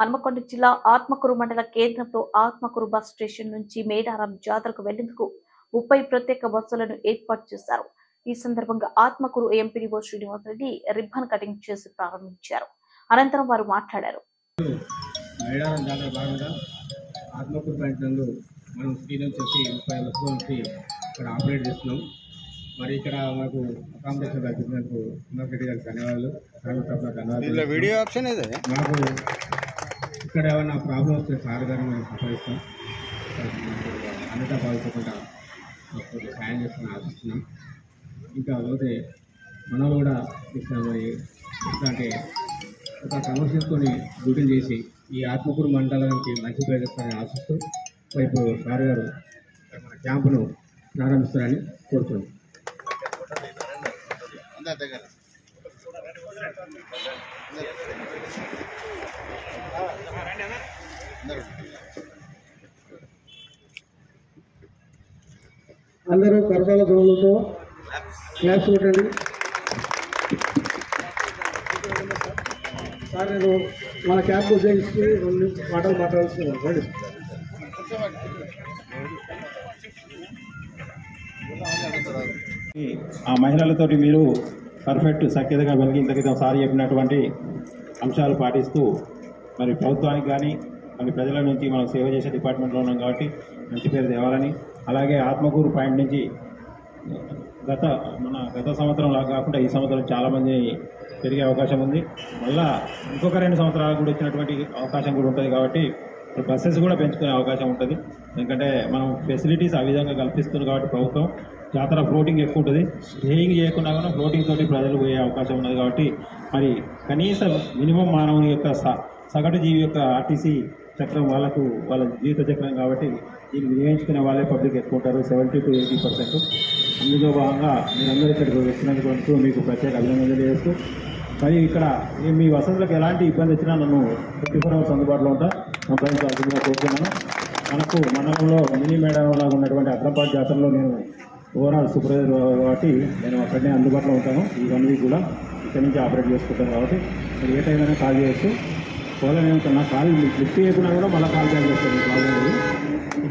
హన్మకొండ జిల్లా ఆత్మకూరు మండల కేంద్రంలో ఆత్మకూరు బస్ స్టేషన్ నుంచి మేడారం జాతరకు వెళ్లేందుకు 30 ప్రత్యేక బస్సులను ఏర్పాటు చేశారు. ఈ సందర్భంగా Atmakur MPDO Srinivas Reddy ribbon cutting చేసి ప్రారంభించారు. అనంతరం వారు మాట్లాడారు. మేడారం జాతర భాగంగా ఆత్మకూరు ప్రాంతంలో మనం సిటీ నుంచి వచ్చి 30 బస్సుల నుంచి ఇక్కడ ఆపరేట్ చేస్తున్నాం. మరి ఇక్కడ మాకు అకామిడేషన్ కల్పించినందుకు రెడ్డి గారికి ధన్యవాదాలు. వీడియో ఆప్షన్ ఇదే. మాకు ఇక్కడ ఏమైనా ప్రాబ్లం వస్తే సార్ గారిని మేము సంప్రదిస్తాం. అన్నతా బాగుపడకుండా సాయం చేస్తామని ఆశిస్తున్నాం. ఇంకా పోతే మనం కూడా మరి అంటే ఒక క్రమశిస్తుని డ్యూటీలు చేసి ఈ ఆత్మకూరు మండలానికి మంచి పేరు తెస్తారని ఆశిస్తూ ఇప్పుడు సార్ గారు మన క్యాంపును ప్రారంభిస్తారని కోరుతున్నాం. అందరూ కరతాల ధ్వనులతో క్లాప్స్ కొట్టండి. సార్ నేను మన క్యాంప్ ఉద్యోగిస్తూ 2 మాటలు మాట్లాడాల్సింది. ఆ మహిళలతోటి మీరు పర్ఫెక్ట్ సఖ్యతగా వెలిగి ఇంతకితం సారి చెప్పినటువంటి అంశాలు పాటిస్తూ మరి ప్రభుత్వానికి కానీ మరి ప్రజల నుంచి మనం సేవ చేసే డిపార్ట్మెంట్లో ఉన్నాం కాబట్టి మంచి పేరు తేవాలని, అలాగే ఆత్మకూరు పాయింట్ నుంచి గత సంవత్సరం లాగా కాకుండా ఈ సంవత్సరం చాలామంది పెరిగే అవకాశం ఉంది. మళ్ళా ఇంకొక 2 సంవత్సరాలకు కూడా ఇచ్చినటువంటి అవకాశం కూడా ఉంటుంది కాబట్టి బస్సెస్ కూడా పెంచుకునే అవకాశం ఉంటుంది. ఎందుకంటే మనం ఫెసిలిటీస్ ఆ విధంగా కల్పిస్తుంది కాబట్టి ప్రభుత్వం జాతర ఫ్లోటింగ్ ఎక్కువ ఉంటుంది. స్టేయింగ్ చేయకుండా కూడా ఫ్లోటింగ్ తోటి ప్రజలు పోయే అవకాశం ఉన్నది కాబట్టి మరి కనీసం మినిమం మానవుని యొక్క సగటు జీవి యొక్క ఆర్టీసీ చక్రం వాళ్ళ జీవిత చక్రం కాబట్టి దీన్ని వినియోగించుకునే వాళ్ళే పబ్లిక్ ఎక్కువ ఉంటారు, 70 to 80%. అందులో భాగంగా మీరందరూ ఇక్కడికి వచ్చినందుకు మీకు ప్రత్యేక అభినందనలు చేస్తూ మరి ఇక్కడ మీ వసతులకు ఎలాంటి ఇబ్బంది వచ్చినా నన్ను 24 hours అందుబాటులో ఉంటా సంప్రదించాల్సిందిగా కోరుతున్నాను. మనకు మండలంలో మినీ మేడారం లాగా ఉన్నటువంటి అగ్రపాటి జాతరలో నేను ఓవరాల్ సూపర్వైజర్ కాబట్టి నేను అక్కడనే అందుబాటులో ఉంటాను. ఈ 1 week కూడా ఇక్కడి నుంచి ఆపరేట్ చేసుకుంటాను కాబట్టి మీరు ఏ టైం అయినా కాల్ చేయొచ్చు. ఒకవేళ నేను నా కాల్ లిఫ్ట్ చేయకుండా కూడా మళ్ళీ కాల్ బ్యాక్ చేస్తాను. కాల్ అనేది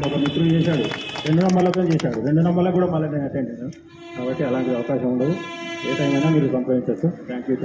ఒక మిత్రుడు చేశాడు, 2 నంబర్లతో చేశాడు, 2 నంబర్లకు కూడా మళ్ళీ నేను అటెండ్ అయ్యాను కాబట్టి అలాంటి అవకాశం ఉండదు. ఏ టైం అయినా మీరు సంప్రదించవచ్చు. Thank you.